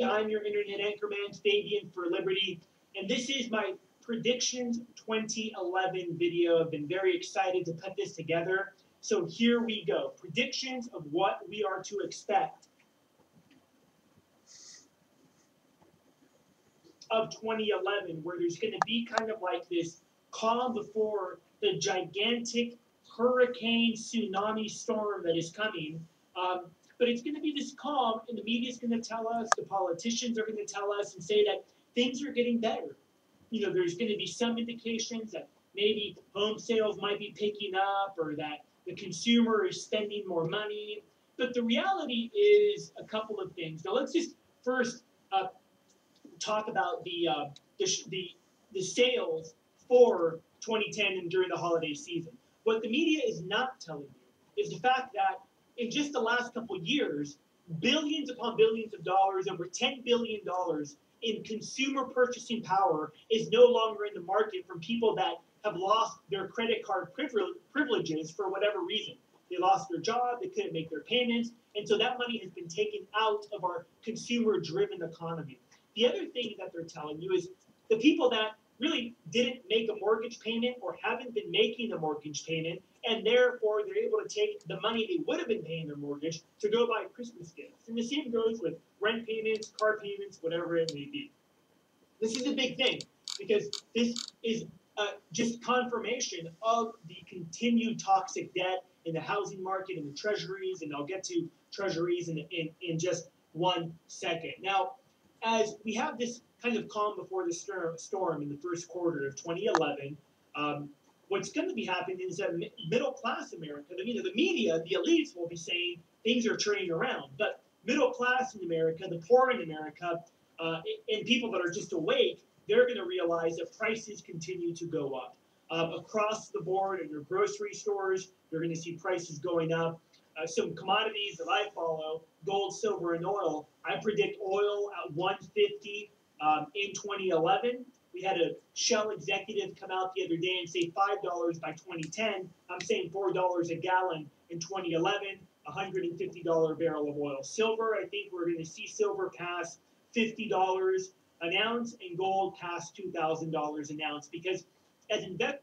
I'm your internet anchorman, Fabian4Liberty, and this is my predictions 2011 video. I've been very excited to put this together. So here we go. Predictions of what we are to expect of 2011, where there's going to be kind of like this calm before the gigantic hurricane tsunami storm that is coming. But it's going to be this calm, and the media is going to tell us, the politicians are going to tell us and say that things are getting better. There's going to be some indications that maybe home sales might be picking up or that the consumer is spending more money. But the reality is a couple of things. Now, let's just first talk about the sales for 2010 and during the holiday season. What the media is not telling you is the fact that in just the last couple of years, billions upon billions of dollars, over $10 billion in consumer purchasing power is no longer in the market from people that have lost their credit card privileges for whatever reason. They lost their job, they couldn't make their payments, and so that money has been taken out of our consumer-driven economy. The other thing that they're telling you is the people that really didn't make a mortgage payment or haven't been making a mortgage payment, and therefore they're able to take the money they would have been paying their mortgage to go buy Christmas gifts. And the same goes with rent payments, car payments, whatever it may be. This is a big thing because this is just confirmation of the continued toxic debt in the housing market and the treasuries, and I'll get to treasuries in just 1 second. Now, as we have this kind of calm before the storm in the first quarter of 2011, what's going to be happening is that middle-class America, the media, the elites will be saying things are turning around. But middle class in America, the poor in America, and people that are just awake, they're going to realize that prices continue to go up. Across the board in your grocery stores, you're going to see prices going up. Some commodities that I follow, gold, silver, and oil, I predict oil at 150 in 2011. We had a Shell executive come out the other day and say $5 by 2010. I'm saying $4 a gallon in 2011, $150 barrel of oil. Silver, I think we're going to see silver pass $50 an ounce and gold pass $2,000 an ounce because as investors,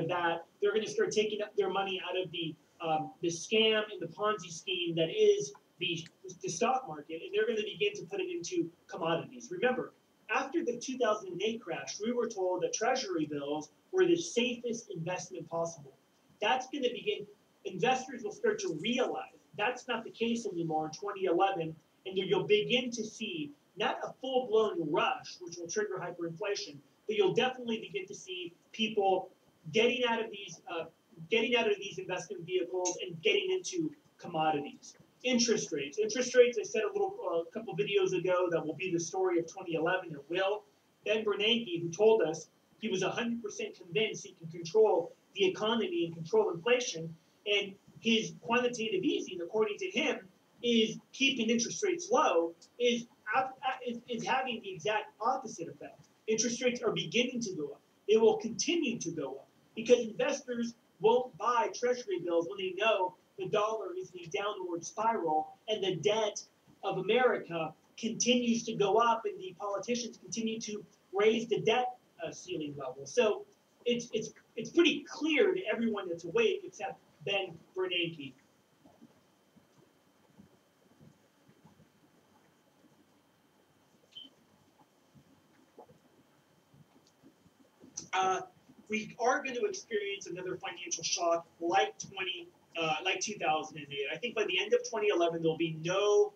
that they're going to start taking up their money out of the scam and the Ponzi scheme that is the stock market, and they're going to begin to put it into commodities. Remember, after the 2008 crash, we were told that treasury bills were the safest investment possible. That's going to begin, investors will start to realize that's not the case anymore in 2011, and you'll begin to see not a full-blown rush, which will trigger hyperinflation, but you'll definitely begin to see people getting out of these investment vehicles and getting into commodities. Interest rates. Interest rates, I said a couple videos ago that will be the story of 2011. It will. Ben Bernanke, who told us he was 100% convinced he can control the economy and control inflation, and his quantitative easing, according to him, is keeping interest rates low, is having the exact opposite effect. Interest rates are beginning to go up. They will continue to go up because investors won't buy treasury bills when they know the dollar is in a downward spiral and the debt of America continues to go up and the politicians continue to raise the debt ceiling level. So it's pretty clear to everyone that's awake except Ben Bernanke. We are going to experience another financial shock like 2008. like 2008. I think by the end of 2011, there'll be no,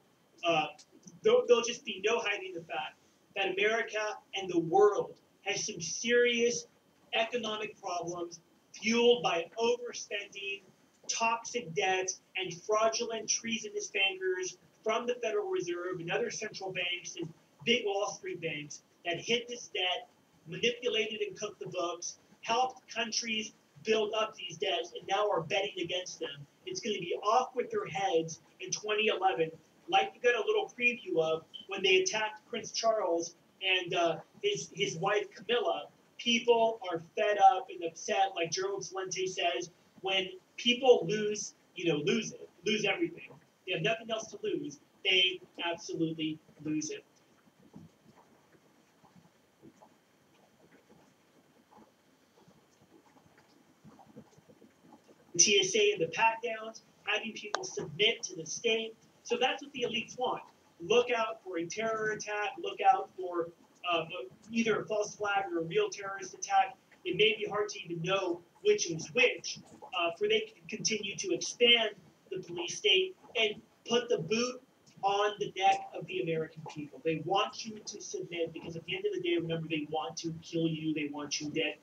there'll just be no hiding the fact that America and the world has some serious economic problems fueled by overspending, toxic debt, and fraudulent, treasonous bankers from the Federal Reserve and other central banks and big Wall Street banks that hid this debt, manipulated and cooked the books, helped countries build up these debts, and now are betting against them. It's going to be off with their heads in 2011, like you got a little preview of when they attacked Prince Charles and his wife Camilla. People are fed up and upset, like Gerald Celente says, when people lose it, lose everything. They have nothing else to lose. They absolutely lose it. TSA and the pat-downs, having people submit to the state. So that's what the elites want. Look out for a terror attack. Look out for either a false flag or a real terrorist attack. It may be hard to even know which is which, for they can continue to expand the police state and put the boot on the neck of the American people. They want you to submit because at the end of the day, remember, they want to kill you. They want you dead.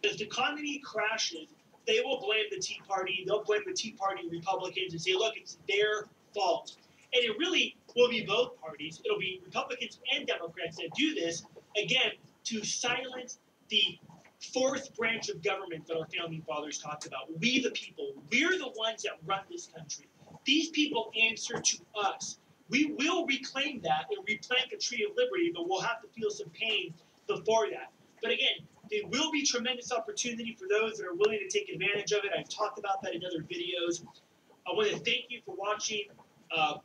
As the economy crashes, they will blame the Tea Party. They'll blame the Tea Party Republicans and say, look, it's their fault. And it really will be both parties. It'll be Republicans and Democrats that do this, again, to silence the fourth branch of government that our founding fathers talked about. We the people. We're the ones that run this country. These people answer to us. We will reclaim that and replant the tree of liberty, but we'll have to feel some pain before that. But again, there will be tremendous opportunity for those that are willing to take advantage of it. I've talked about that in other videos. I want to thank you for watching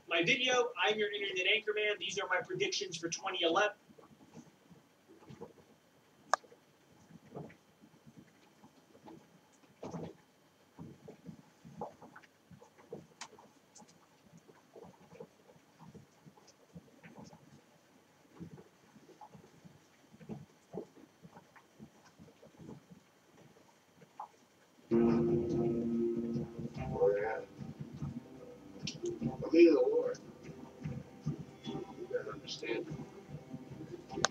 my video. I'm your Internet Anchorman. These are my predictions for 2011. Believe the Lord. You gotta understand.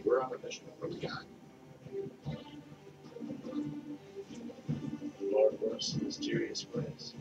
We're on a mission from God. The Lord works in mysterious ways.